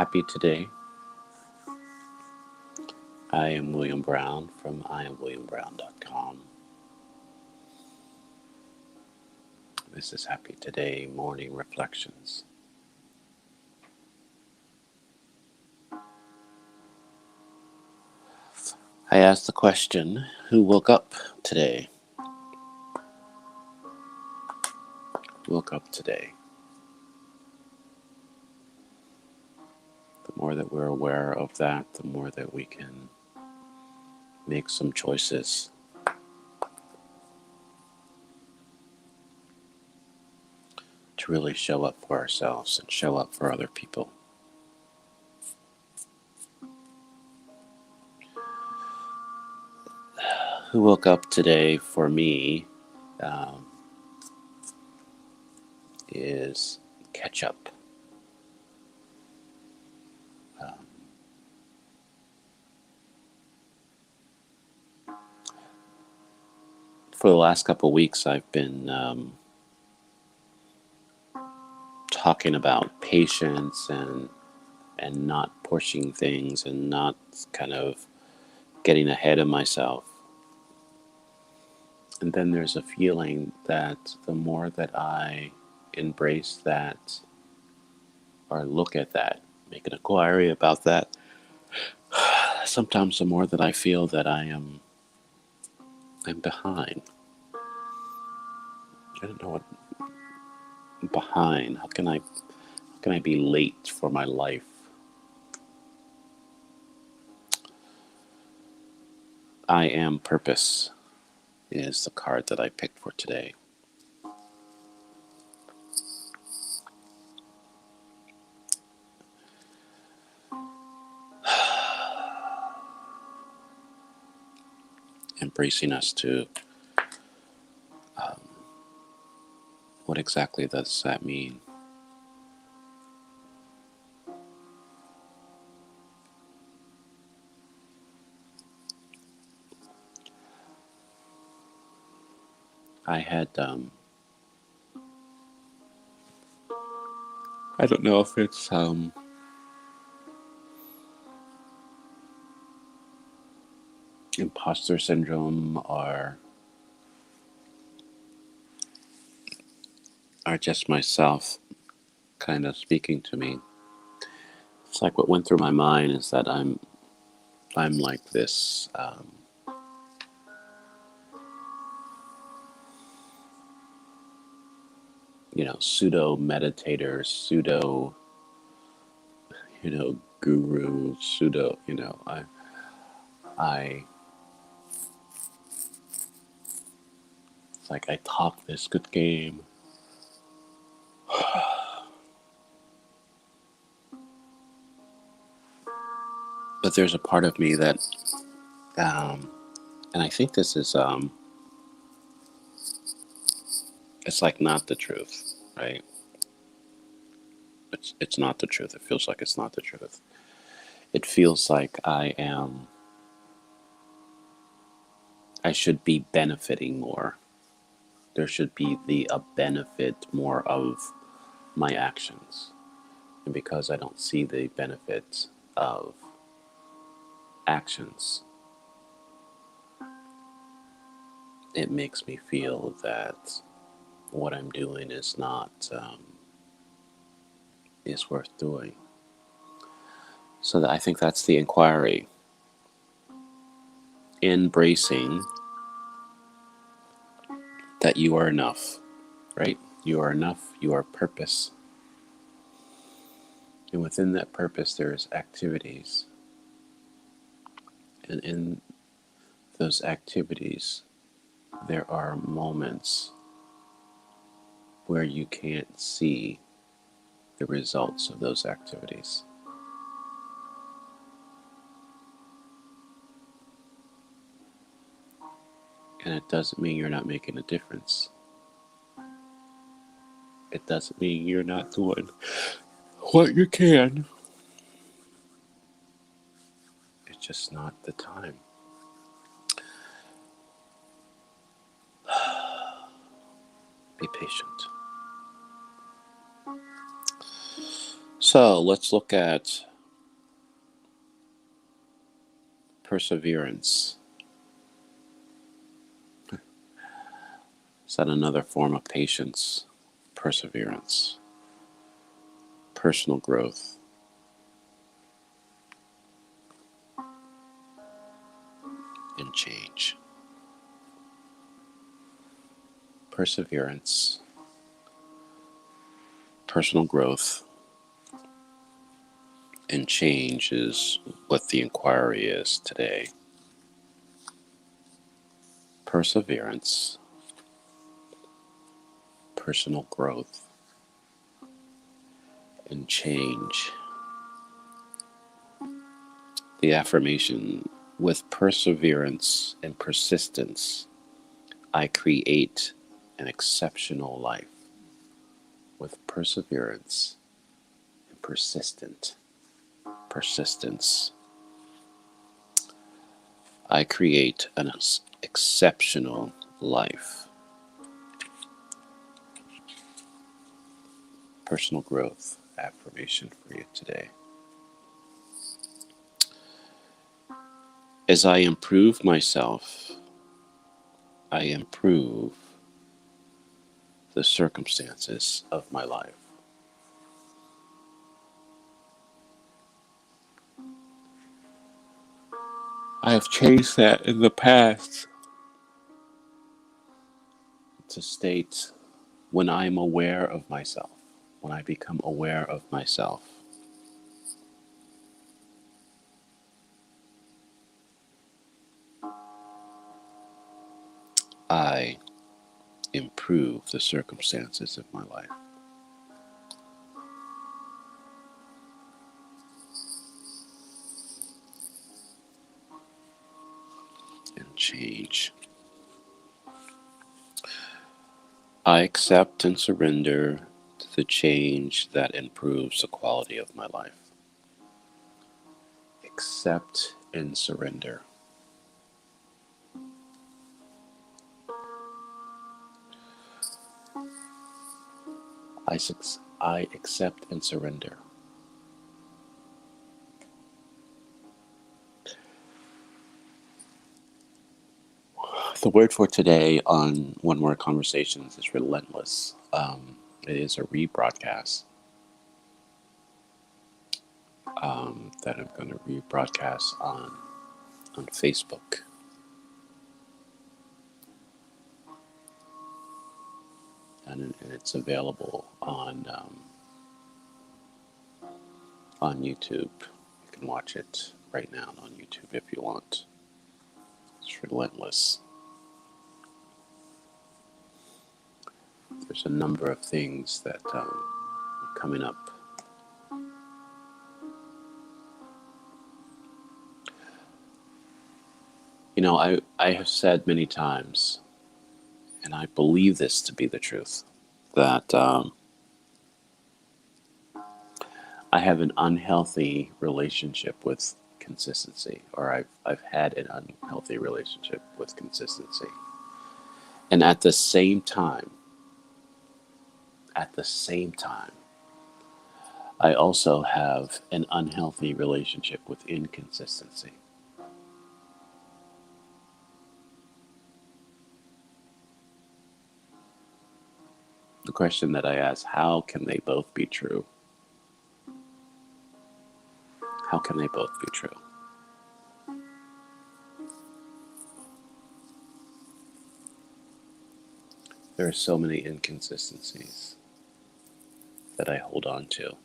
happy today. I am William Brown from IamWilliamBrown.com. This is Happy Today Morning Reflections. I asked the question, who woke up today? Woke up today. The more that we're aware of that, the more that we can make some choices to really show up for ourselves and show up for other people. Who woke up today for me is ketchup. For the last couple of weeks, I've been talking about patience and not pushing things and not kind of getting ahead of myself. And then there's a feeling that the more that I embrace that or look at that, make an inquiry about that, sometimes the more that I feel that I'm behind. I don't know what behind. How can I be late for my life? I am purpose is the card that I picked for today. Embracing us to what exactly does that mean? I had I don't know if it's imposter syndrome or just myself kind of speaking to me. It's like what went through my mind is that I'm like this pseudo meditator, pseudo guru, pseudo I it's like I talk this good game. But there's a part of me that and I think this is it's like not the truth, right? It's not the truth. It feels like it's not the truth. It feels like I should be benefiting more. There should be a benefit more of my actions. And because I don't see the benefit of actions, it makes me feel that what I'm doing is not is worth doing. So I think that's the inquiry. Embracing that you are enough, right? You are enough. You are purpose. And within that purpose, there's activities. And in those activities, there are moments where you can't see the results of those activities. And it doesn't mean you're not making a difference. It doesn't mean you're not doing what you can. It's just not the time. Be patient. So let's look at Perseverance. Is that another form of patience? Perseverance. Personal growth. And change. Perseverance. Personal growth. And change is what the inquiry is today. Perseverance. Personal growth. And change. The affirmation: with perseverance and persistence, I create an exceptional life. With perseverance and persistence, I create an exceptional life. Personal growth affirmation for you today. As I improve myself, I improve the circumstances of my life. I have changed that in the past to state when I am aware of myself, when I become aware of myself, I improve the circumstances of my life. And change. I accept and surrender to the change that improves the quality of my life. Accept and surrender. I accept and surrender. The word for today on One Word Conversations is relentless. It is a rebroadcast that I'm going to rebroadcast on Facebook. And it's available on YouTube. You can watch it right now on YouTube if you want. It's relentless. There's a number of things that are coming up. You know, I have said many times, and I believe this to be the truth, that I have an unhealthy relationship with consistency, or I've had an unhealthy relationship with consistency. And at the same time, I also have an unhealthy relationship with inconsistency. The question that I ask: how can they both be true? How can they both be true? There are so many inconsistencies that I hold on to.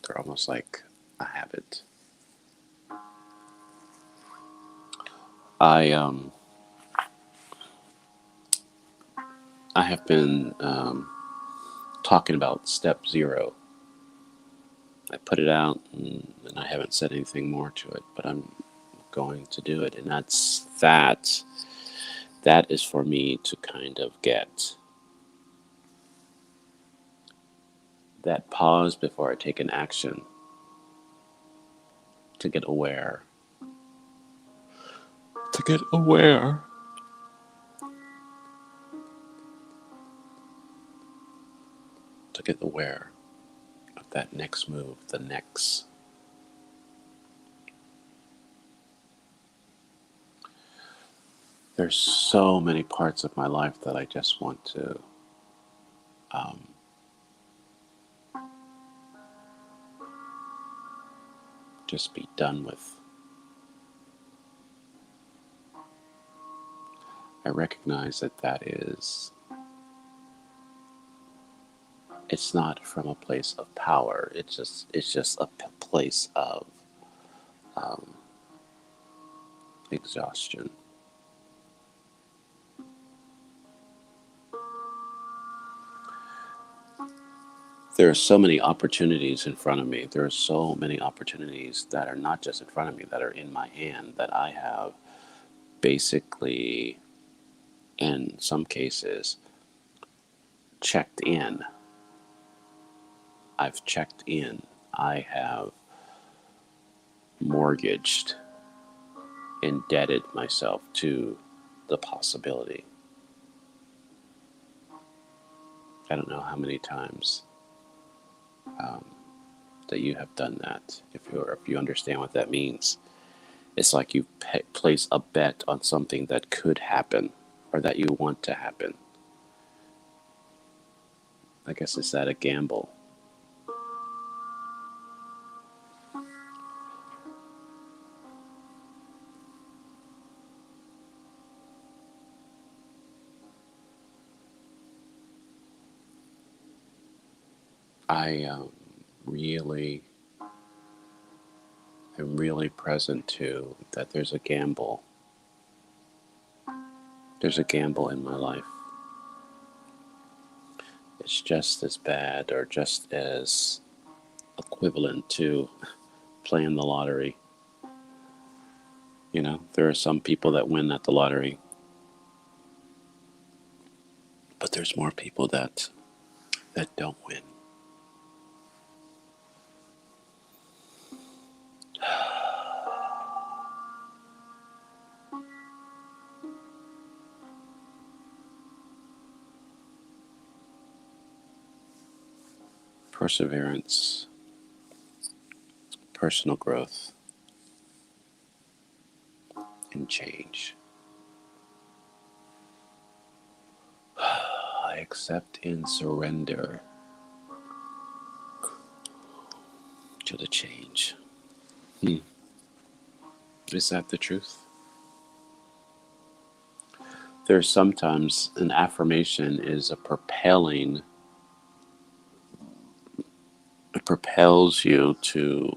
They're almost like a habit. I have been talking about step 0. I put it out and I haven't said anything more to it, but I'm going to do it. And that is for me to kind of get that pause before I take an action, to get aware. To get aware. To get aware of that next move, the next. There's so many parts of my life that I just want to um, just be done with. I recognize that it's not from a place of power. It's just a place of um, exhaustion. There are so many opportunities in front of me. There are so many opportunities that are not just in front of me, that are in my hand, that I have basically, in some cases, checked in. I've checked in. I have mortgaged, indebted myself to the possibility. I don't know how many times um, that you have done that. If you understand what that means, it's like you place a bet on something that could happen or that you want to happen. I guess is that a gamble? I really am really present to that. There's a gamble. There's a gamble in my life. It's just as bad or just as equivalent to playing the lottery. You know, there are some people that win at the lottery, but there's more people that don't win. Perseverance, personal growth, and change. I accept and surrender to the change. Is that the truth? There's sometimes an affirmation is a propelling, it propels you to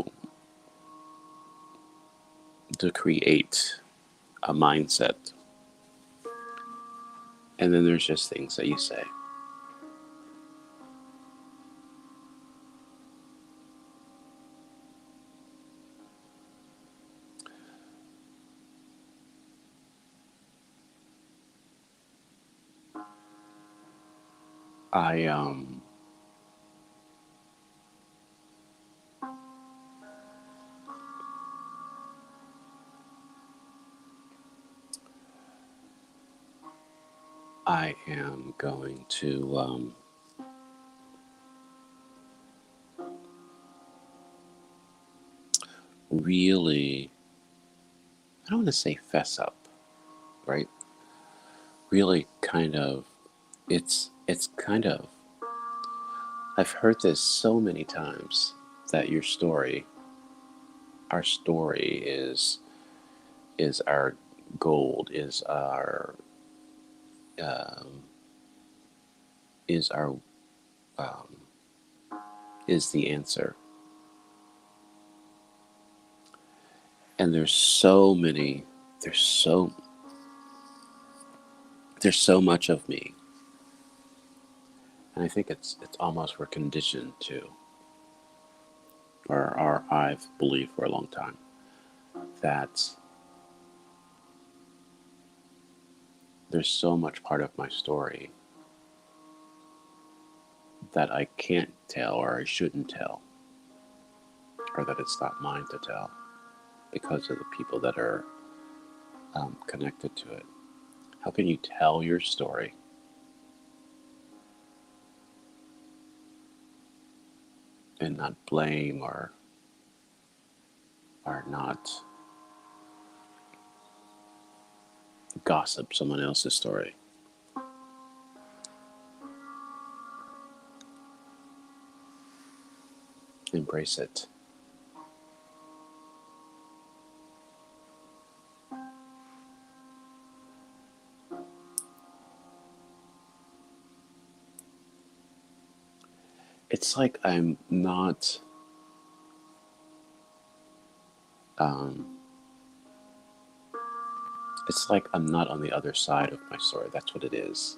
create a mindset. And then there's just things that you say. I I am going to really, I don't want to say fess up, right? Really kind of, it's kind of, I've heard this so many times that our story is our gold, um, is our um, is the answer. And there's so there's so much of me, and I think it's almost we're conditioned to, or I've believed for a long time that there's so much part of my story that I can't tell or I shouldn't tell, or that it's not mine to tell because of the people that are connected to it. How can you tell your story and not blame or not gossip someone else's story. Embrace it. It's like I'm not um, it's like I'm not on the other side of my story. That's what it is.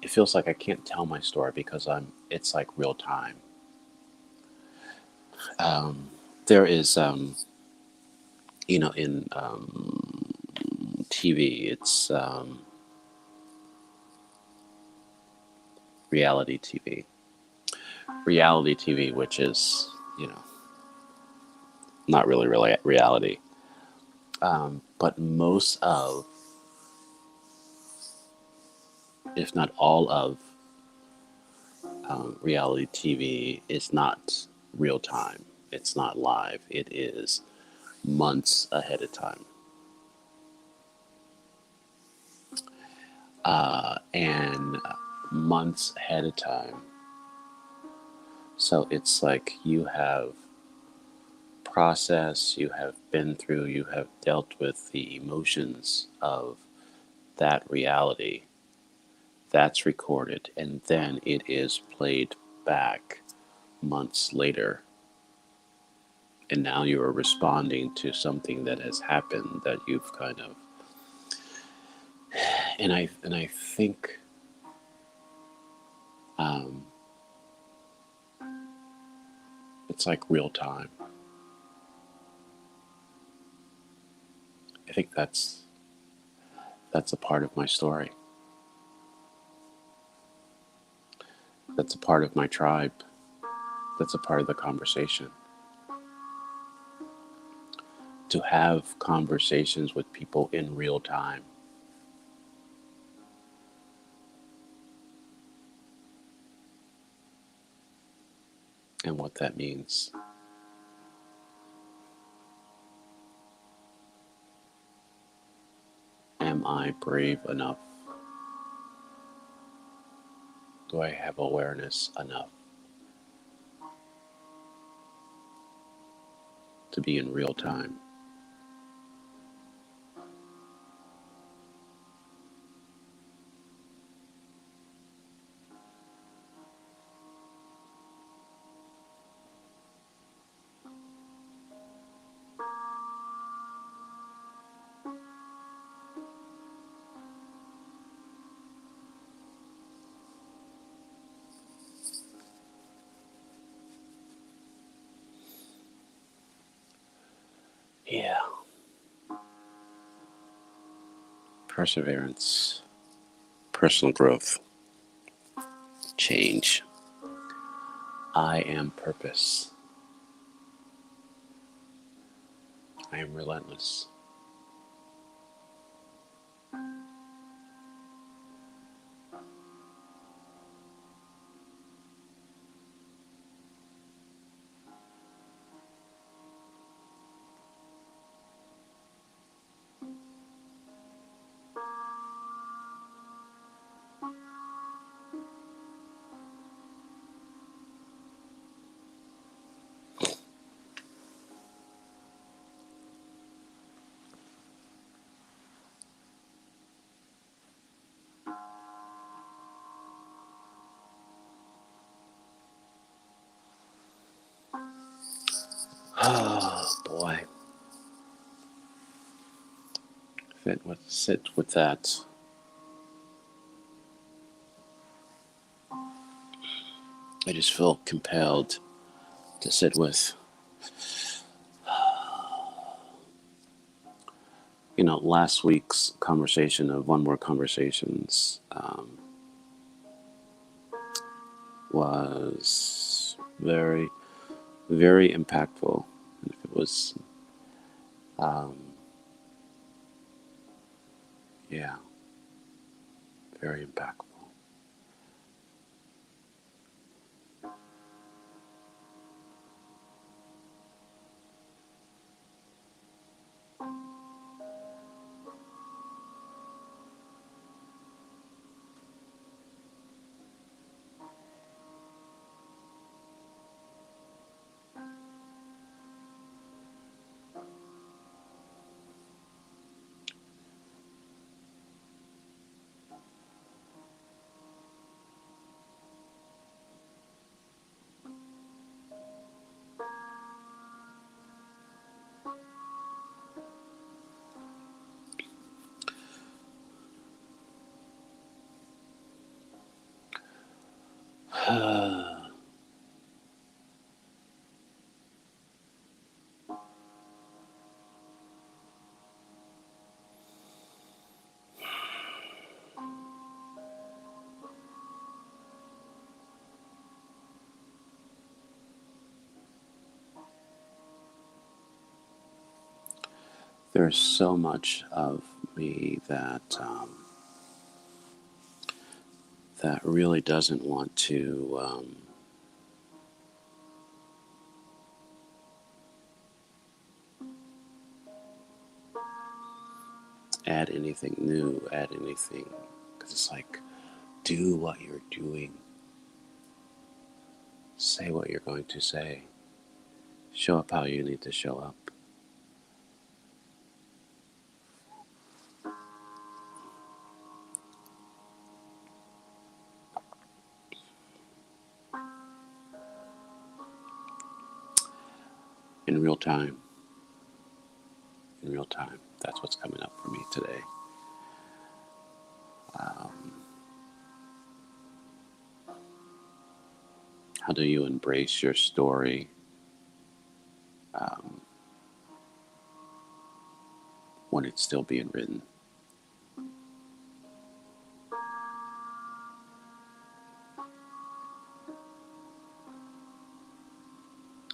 It feels like I can't tell my story because it's like real time. Um, there is, in TV, it's reality TV. Reality TV, which is, not really reality. But most of, if not all of, reality TV is not real time. It's not live. It is months ahead of time. And months ahead of time. So it's like you have processed, you have been through, you have dealt with the emotions of that reality. That's recorded, and then it is played back months later. And now you are responding to something that has happened that you've kind of, and I think um, it's like real time. I think that's a part of my story. That's a part of my tribe. That's a part of the conversation. To have conversations with people in real time. And what that means. Am I brave enough? Do I have awareness enough to be in real time? Yeah. Perseverance, personal growth, change. I am purpose. I am relentless. Oh boy. Sit with that. I just feel compelled to sit with. Last week's conversation of One More Conversations was very, very impactful. It was, um, yeah, very impactful. There's so much of me that really doesn't want to add anything new, add anything, because it's like, do what you're doing, say what you're going to say, show up how you need to show up. In real time. In real time. That's what's coming up for me today. How do you embrace your story um, when it's still being written?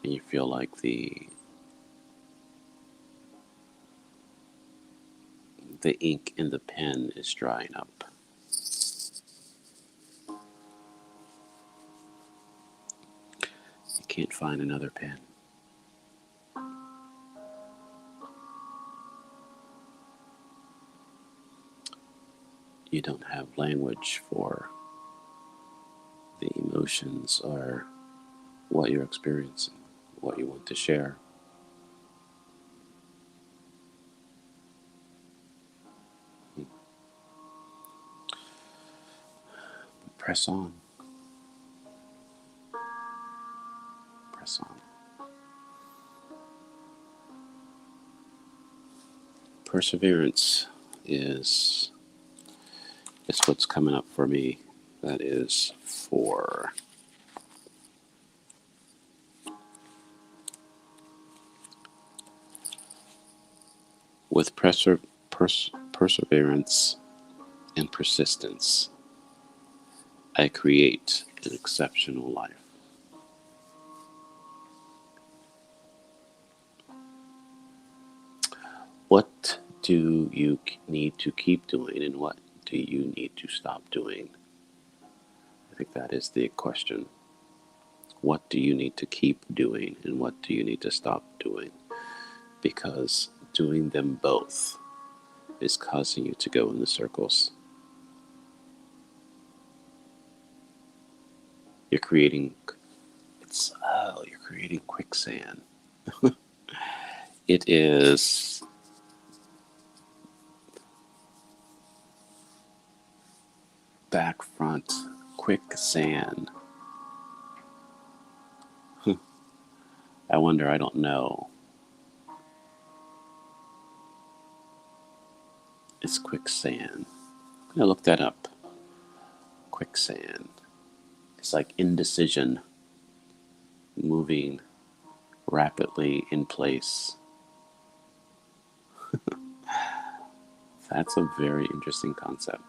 And you feel like the ink in the pen is drying up. You can't find another pen. You don't have language for the emotions or what you're experiencing, what you want to share. Press on. Press on. Perseverance is what's coming up for me. That is for with perseverance and persistence, I create an exceptional life. What do you need to keep doing, and what do you need to stop doing? I think that is the question. What do you need to keep doing, and what do you need to stop doing? Because doing them both is causing you to go in the circles. You're creating you're creating quicksand. It is back front quicksand. I wonder, I don't know. It's quicksand. I'm gonna look that up. Quicksand. It's like indecision, moving rapidly in place. That's a very interesting concept.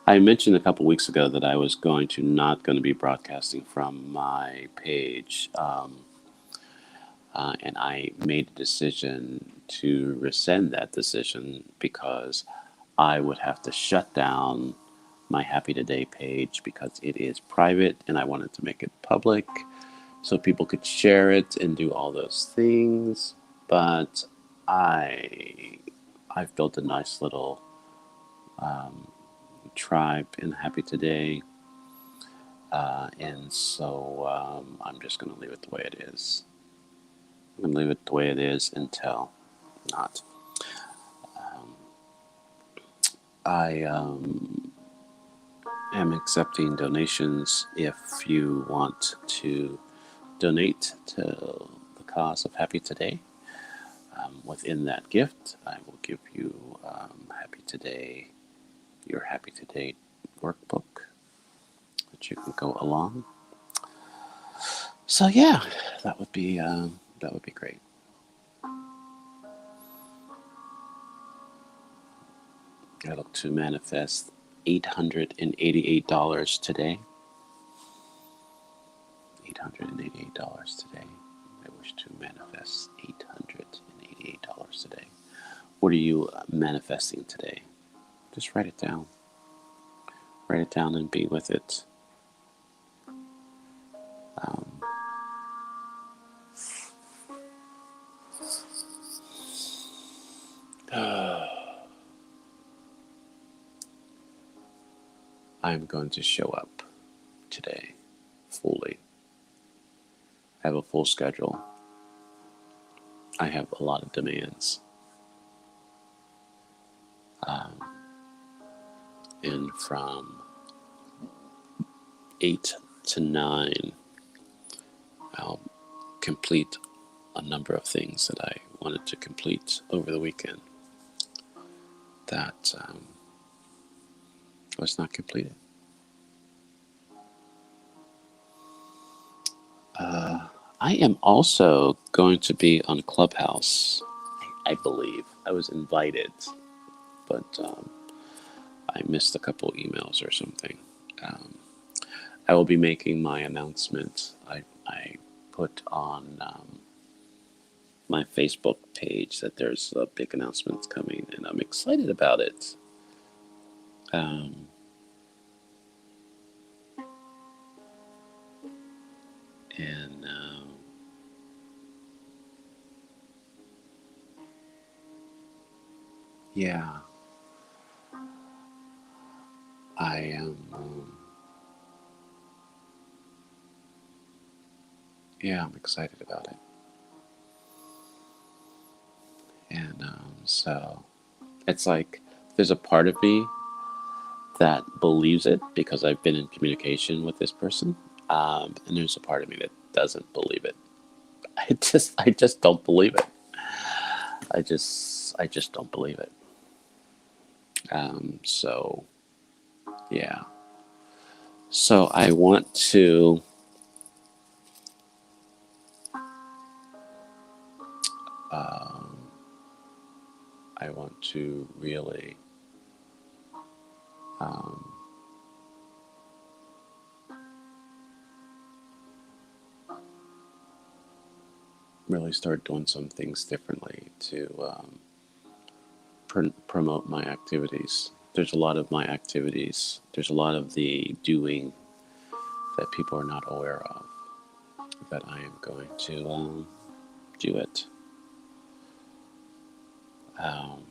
I mentioned a couple weeks ago that I was not going to be broadcasting from my page, and I made a decision to rescind that decision because I would have to shut down my Happy Today page because it is private, and I wanted to make it public so people could share it and do all those things. But I've built a nice little tribe in Happy Today, and so I'm just going to leave it the way it is. I'm going to leave it the way it is until not. I am accepting donations if you want to donate to the cause of Happy Today. Within that gift, I will give you Happy Today, your Happy Today workbook, that you can go along. So yeah, that would be great. I look to manifest $888 today. $888 today. I wish to manifest $888 today. What are you manifesting today? Just write it down. Write it down and be with it. I'm going to show up today fully. I have a full schedule. I have a lot of demands. And from 8 to 9, I'll complete a number of things that I wanted to complete over the weekend that was not completed. I am also going to be on Clubhouse, I believe. I was invited, but I missed a couple emails or something. I will be making my announcement. I put on my Facebook page that there's a big announcement coming, and I'm excited about it. And yeah, I am. Yeah, I'm excited about it. And so it's like there's a part of me that believes it because I've been in communication with this person, and there's a part of me that doesn't believe it. I just don't believe it. I just don't believe it. So yeah. So I want to really um, really start doing some things differently to promote my activities. There's a lot of my activities. There's a lot of the doing that people are not aware of. That I am going to do it. Um,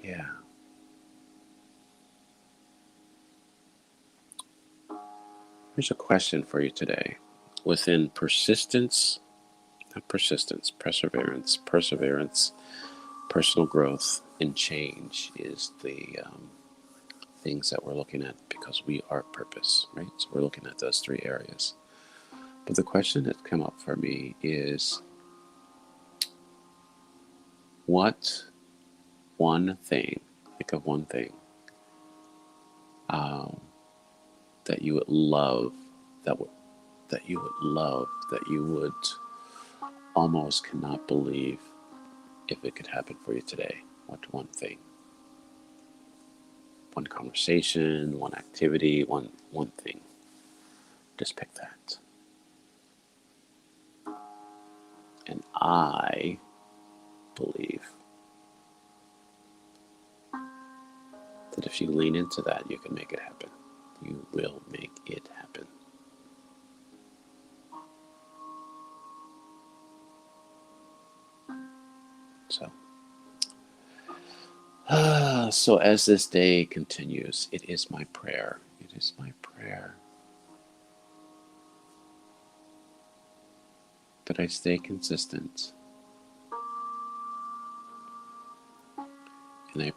yeah. Here's a question for you today. Within perseverance, personal growth, and change is the things that we're looking at because we are purpose, right? So we're looking at those three areas. But the question that come up for me is, what one thing, think of one thing, that you would love, that you would love, that you would almost cannot believe if it could happen for you today. What one thing? One conversation, one activity, one thing. Just pick that. And I believe that if you lean into that, you can make it happen. You will make it happen. So as this day continues, it is my prayer. It is my prayer that I stay consistent and I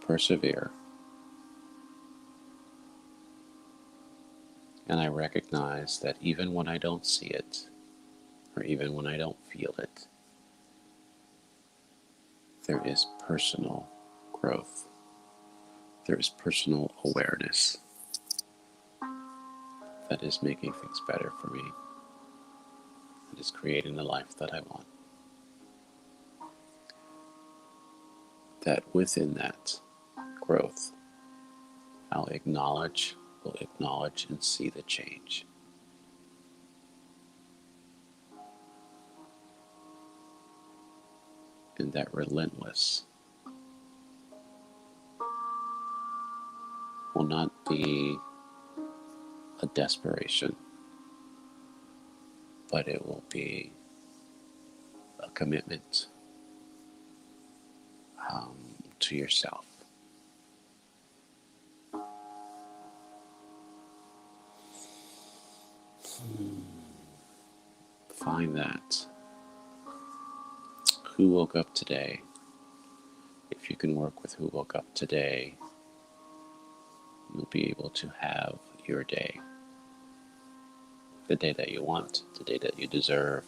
persevere. And I recognize that even when I don't see it, or even when I don't feel it, there is personal growth. there is personal awareness that is making things better for me, that is creating the life that I want. That within that growth, will acknowledge and see the change. And that relentless will not be a desperation, but it will be a commitment to yourself. Find that. Who woke up today? If you can work with who woke up today, you'll be able to have your day. The day that you want, the day that you deserve,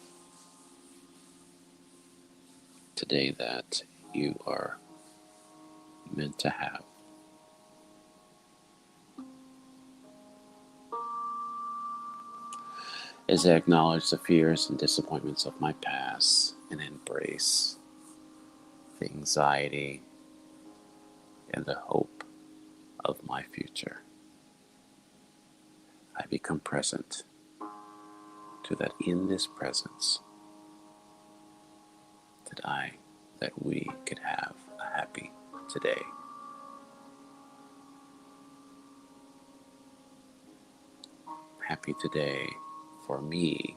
the day that you are meant to have. As I acknowledge the fears and disappointments of my past and embrace the anxiety and the hope of my future, I become present to that in this presence that we could have a happy today. Happy today for me.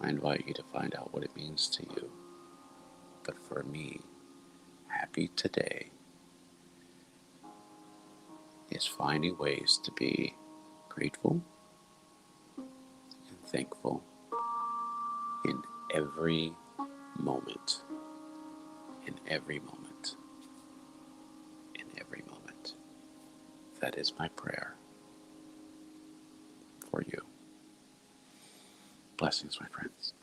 I invite you to find out what it means to you. But for me, happy today is finding ways to be grateful and thankful in every moment. In every moment. In every moment. That is my prayer for you. Blessings, my friends.